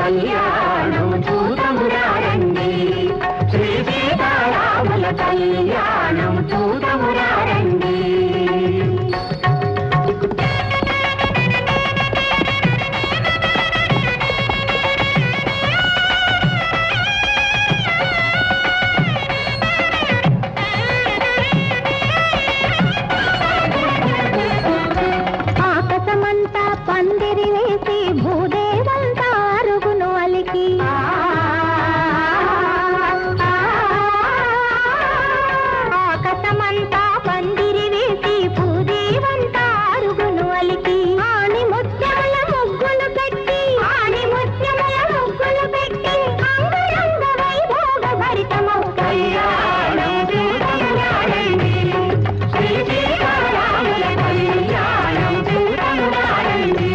కళ్యాణం చూతమురారండి, శ్రీ సీతారాముల కళ్యాణం చూతమురారండి. ఆకాశమంతా పందిరి వేసి భూదేవంతా అరుగును అలికి, ఆకాశమంతా పందిరి వేసి భూదేవంతా అరుగును అలికి, ఆని ముత్యముల ముగ్గులు పెట్టి, ఆని ముత్యముల ముగ్గులు పెట్టి అంగరంగ వైభోగ భరితమౌ కళ్యాణం చూతమురారండి, శ్రీ సీతారాముల కళ్యాణం చూతమురారండి.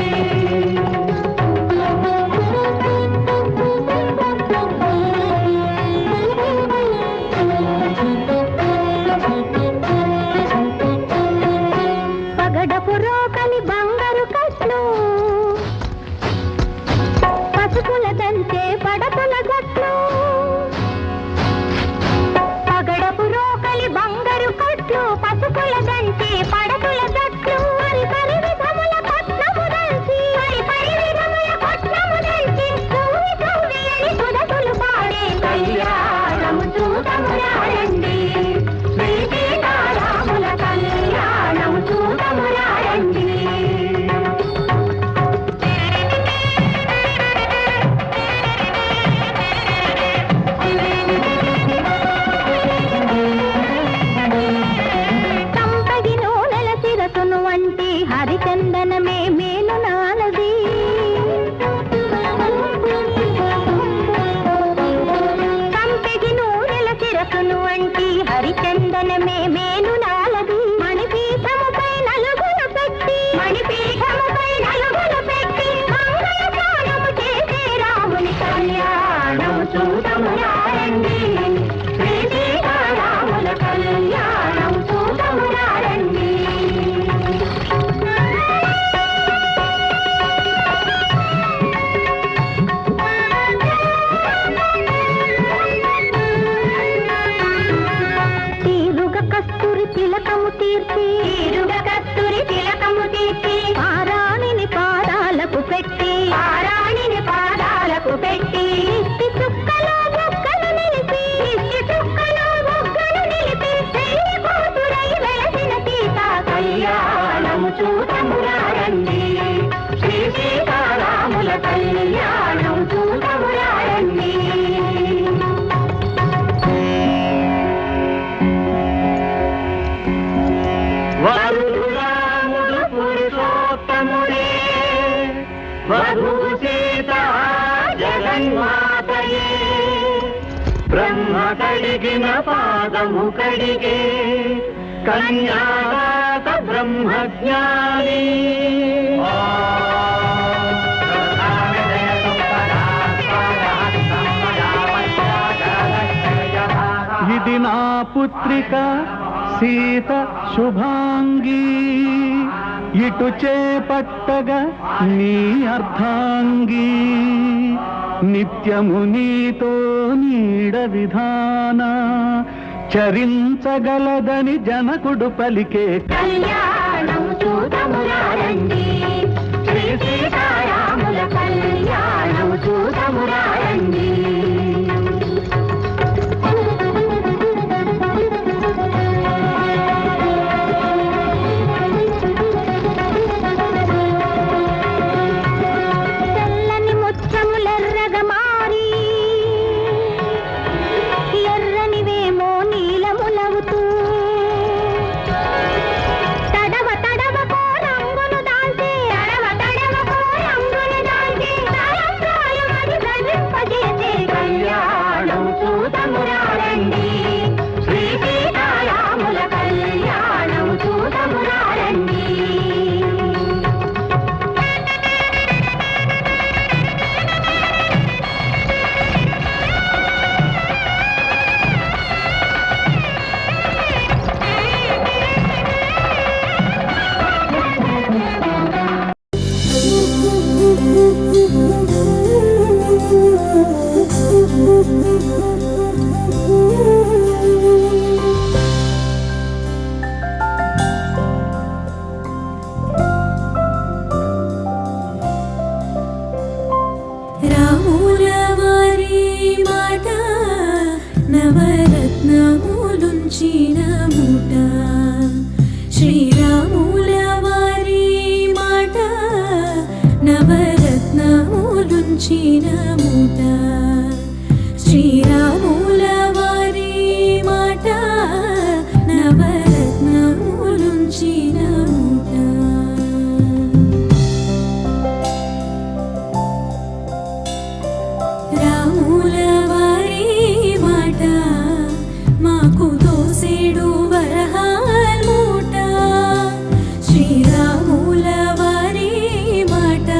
పగడపు రోకలి బంగారు కట్లు, పసుపుల దంచే పడపుల గట్లు, పగడపు రోకలి బంగారు కట్లు, పసుపుల దంచే పడపుల గట్లు, పరి పరి విధముల పట్నము దంచి, పరి పరి విధముల పట్నము దంచి, సూవి సూవి అని సుధతులు పాడే కళ్యాణం చూతమురారండి, శ్రీ సీతారాముల కళ్యాణం చూతమురారండి. సంపగి నూనెల శిరసును వంటి హరిచందనమే మేలు నాలది, సంపగి నూనెల శిరసును వంటి హరిచందనమే మేలు నాలది, మణిపీఠముపై నలుగులు పెట్టి, మణిపీఠముపై నలుగులు పెట్టి మంగళ స్నానము చేసే రాముని కళ్యాణం చూతమురారండి, శ్రీ సీతారాముల కళ్యాణం చూతమురారండి. తీరుగ కస్తూరి తిలకము తీర్చి, తీరుగ కస్తూరి తిలకము తీర్చి పారాణిని పాదాలకు పెట్టి, పారాణిని పాదాలకు పెట్టి ఇష్టి చుక్కలో బొక్కలు నిలిపి, ఇష్టి చుక్కలో బొక్కలు నిలిపి పెళ్లి కూతురై వెలసిన సీత కళ్యాణం చూతమురారండి, శ్రీ సీతారాముల కళ్యాణం చూతమురారండి. వరుడు రాముడు పురుషోత్తముడే, వధువు సీత జగన్మాతయే, బ్రహ్మ కడిగిన పాదము కడిగే కన్యాదాత బ్రహ్మజ్ఞాని. ఇది నా పుత్రిక సీత శుభాంగి, ఇటు చేపట్టగా నీ అర్ధాంగి, నిత్యము నీతో నీడ విధాన చరించగలదని జనకుడు పలికే కళ్యాణం చూతమురారండి, శ్రీ సీతారాముల కళ్యాణం చూతమురారండి. తెల్లని ముత్యములెర్రగ మారి, ఎర్రనివేమో నీలములవుతూ, రాముల వారి మాట నవరత్నములుంచిన మూట శ్రీరాముల వారి మాట నవరత్నములుంచిన మూట శ్రీరాముల వారి మాట నవరత్నములుంచిన మూట రాముల వారి మాట మాకు దోసెడు వరహాల్ మూట శ్రీరాముల వారి మాట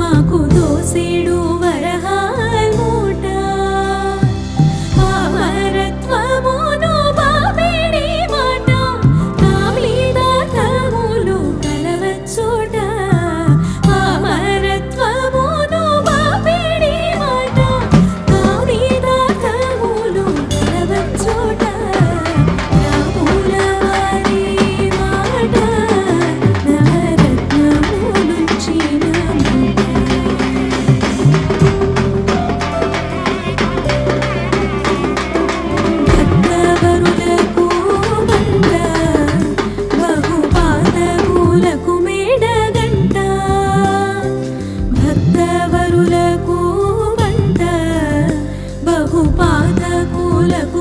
మాకు దోసెడు వరహాల్ మూట అమరత్వమును బాబేడి మాట కామిదాతములు కలవచ్చోట అమరత్వమును బాబేడి మాట కామిదాతములు కలవచ్చోట రాముల వారి మాట నవరత్నములుంచిన మూట భక్తవరులకు బండ బహుపాదకులకు మేడగంట భక్తవరులకు బండ బహుపాదకులకు